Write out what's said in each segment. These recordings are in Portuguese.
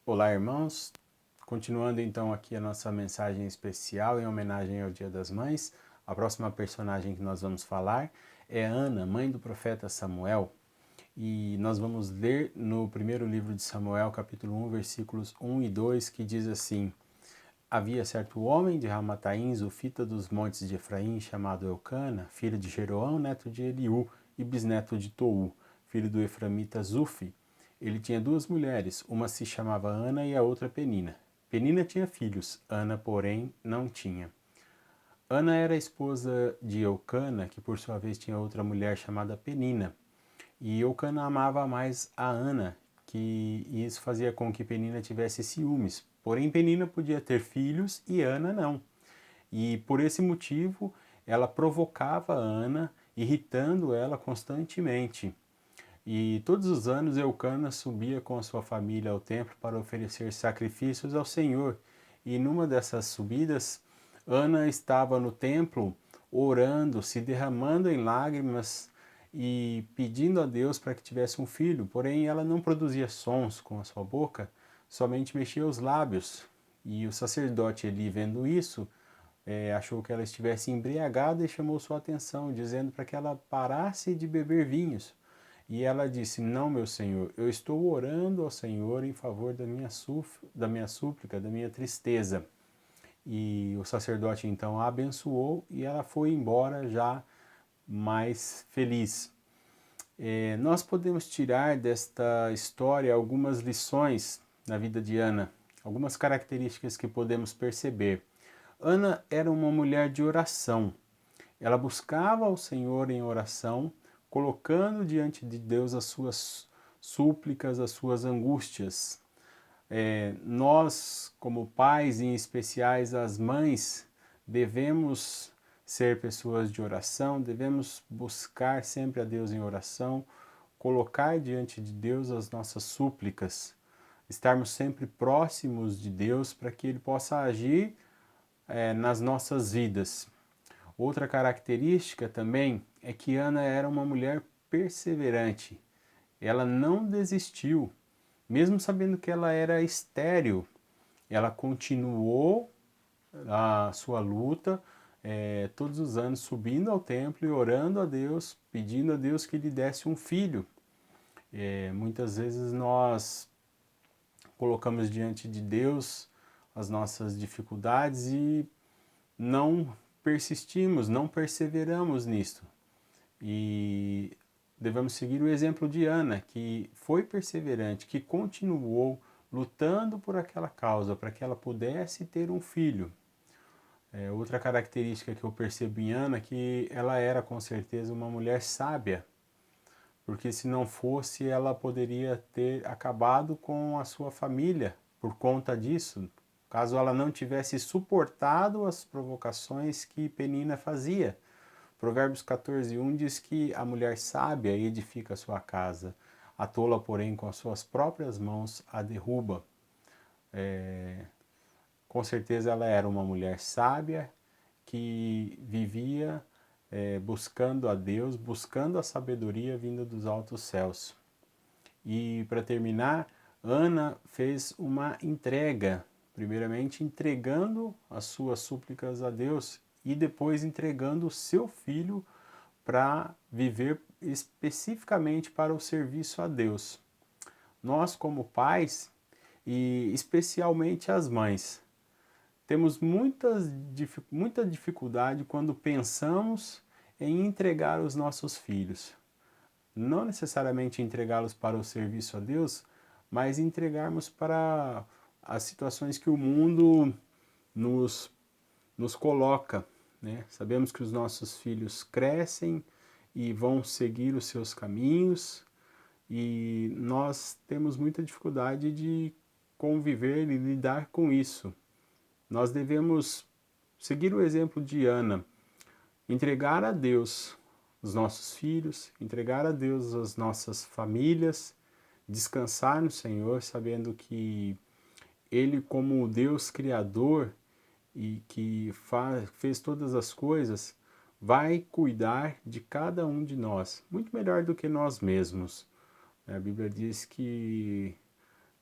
Olá, irmãos. Continuando então aqui a nossa mensagem especial em homenagem ao Dia das Mães. A próxima personagem que nós vamos falar é Ana, mãe do profeta Samuel. E nós vamos ler no primeiro livro de Samuel, capítulo 1, versículos 1 e 2, que diz assim: Havia certo homem de Ramataim, zufita dos montes de Efraim, chamado Eucana, filho de Jeroão, neto de Eliú, e bisneto de Tou, filho do eframita Zufi. Ele tinha duas mulheres, uma se chamava Ana e a outra Penina. Penina tinha filhos, Ana, porém, não tinha. Ana era esposa de Eucana, que por sua vez tinha outra mulher chamada Penina. E Eucana amava mais a Ana, que isso fazia com que Penina tivesse ciúmes. Porém, Penina podia ter filhos e Ana não. E por esse motivo, ela provocava Ana, irritando ela constantemente. E todos os anos Eucana subia com a sua família ao templo para oferecer sacrifícios ao Senhor. E numa dessas subidas, Ana estava no templo orando, se derramando em lágrimas e pedindo a Deus para que tivesse um filho. Porém, ela não produzia sons com a sua boca, somente mexia os lábios. E o sacerdote Eli, vendo isso, achou que ela estivesse embriagada e chamou sua atenção, dizendo para que ela parasse de beber vinhos. E ela disse: Não, meu senhor, eu estou orando ao Senhor em favor da minha súplica, da minha tristeza. E o sacerdote então a abençoou e ela foi embora já mais feliz. Nós podemos tirar desta história algumas lições na vida de Ana, algumas características que podemos perceber. Ana era uma mulher de oração. Ela buscava ao Senhor em oração, colocando diante de Deus as suas súplicas, as suas angústias. Nós, como pais, em especiais as mães, devemos ser pessoas de oração, devemos buscar sempre a Deus em oração, colocar diante de Deus as nossas súplicas, estarmos sempre próximos de Deus para que Ele possa agir nas nossas vidas. Outra característica também é que Ana era uma mulher perseverante. Ela não desistiu, mesmo sabendo que ela era estéril, ela continuou a sua luta, todos os anos subindo ao templo e orando a Deus, pedindo a Deus que lhe desse um filho. Muitas vezes nós colocamos diante de Deus as nossas dificuldades e não persistimos, não perseveramos nisto. E devemos seguir o exemplo de Ana, que foi perseverante, que continuou lutando por aquela causa, para que ela pudesse ter um filho. Outra característica que eu percebo em Ana é que ela era com certeza uma mulher sábia, porque se não fosse, ela poderia ter acabado com a sua família por conta disso, caso ela não tivesse suportado as provocações que Penina fazia. Provérbios 14:1 diz que a mulher sábia edifica a sua casa, a tola, porém, com as suas próprias mãos a derruba. Com certeza ela era uma mulher sábia que vivia buscando a Deus, buscando a sabedoria vinda dos altos céus. E para terminar, Ana fez uma entrega, primeiramente entregando as suas súplicas a Deus e depois entregando o seu filho para viver especificamente para o serviço a Deus. Nós, como pais, e especialmente as mães, temos muita dificuldade quando pensamos em entregar os nossos filhos. Não necessariamente entregá-los para o serviço a Deus, mas entregarmos para as situações que o mundo nos, nos coloca. Né? Sabemos que os nossos filhos crescem e vão seguir os seus caminhos e nós temos muita dificuldade de conviver e lidar com isso. Nós devemos seguir o exemplo de Ana, entregar a Deus os nossos filhos, entregar a Deus as nossas famílias, descansar no Senhor, sabendo que Ele, como Deus Criador e que fez todas as coisas, vai cuidar de cada um de nós, muito melhor do que nós mesmos. A Bíblia diz que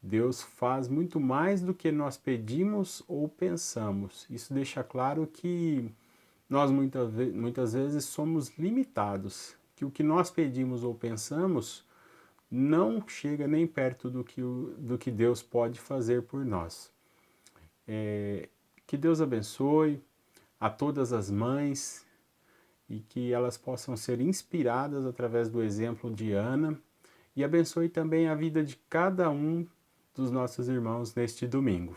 Deus faz muito mais do que nós pedimos ou pensamos. Isso deixa claro que nós muitas vezes somos limitados, que o que nós pedimos ou pensamos não chega nem perto do que Deus pode fazer por nós. Que Deus abençoe a todas as mães e que elas possam ser inspiradas através do exemplo de Ana e abençoe também a vida de cada um dos nossos irmãos neste domingo.